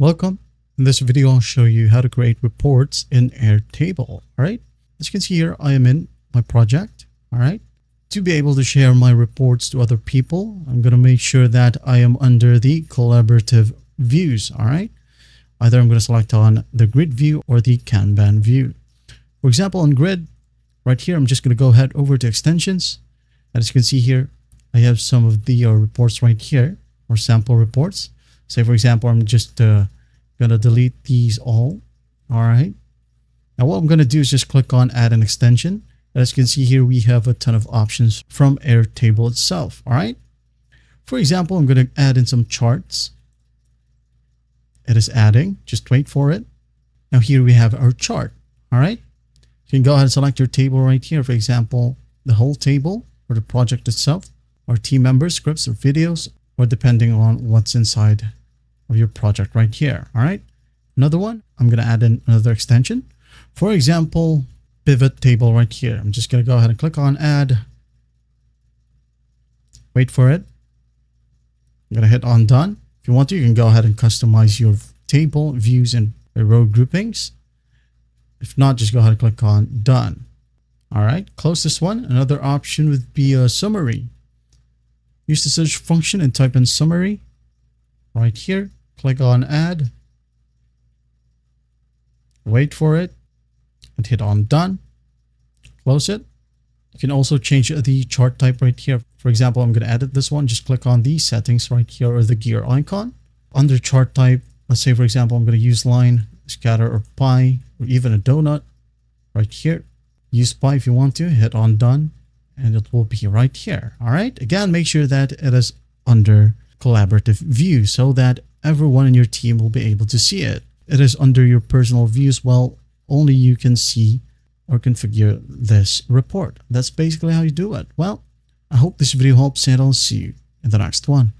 Welcome. In this video, I'll show you how to create reports in Airtable. All right. As you can see here, I am in my project. All right. To be able to share my reports to other people, I'm going to make sure that I am under the collaborative views. All right. Either I'm going to select on the grid view or the Kanban view. For example, on grid, right here, I'm just going to go ahead over to extensions. As you can see here, I have some of the reports right here, or sample reports. Say, for example, I'm just going to delete these all. All right. Now, what I'm going to do is just click on add an extension. As you can see here, we have a ton of options from Airtable itself. All right. For example, I'm going to add in some charts. It is adding. Just wait for it. Now, here we have our chart. All right. You can go ahead and select your table right here. For example, the whole table or the project itself, or team members, scripts, or videos, or depending on what's inside of your project right here. All right. Another one, I'm going to add in another extension. For example, pivot table right here. I'm just going to go ahead and click on add. Wait for it. I'm going to hit on done. If you want to, you can go ahead and customize your table views and row groupings. If not, just go ahead and click on done. All right. Close this one. Another option would be a summary. Use the search function and type in summary right here. Click on add. Wait for it and hit on done. Close it. You can also change the chart type right here. For example, I'm going to edit this one. Just click on the settings right here or the gear icon. Under chart type, let's say, for example, I'm going to use line, scatter, or pie, or even a donut right here. Use pie if you want to. Hit on done. And it will be right here. All right. Again, make sure that it is under collaborative view so that everyone in your team will be able to see it. It is under your personal views. Well, only you can see or configure this report. That's basically how you do it. Well, I hope this video helps and I'll see you in the next one.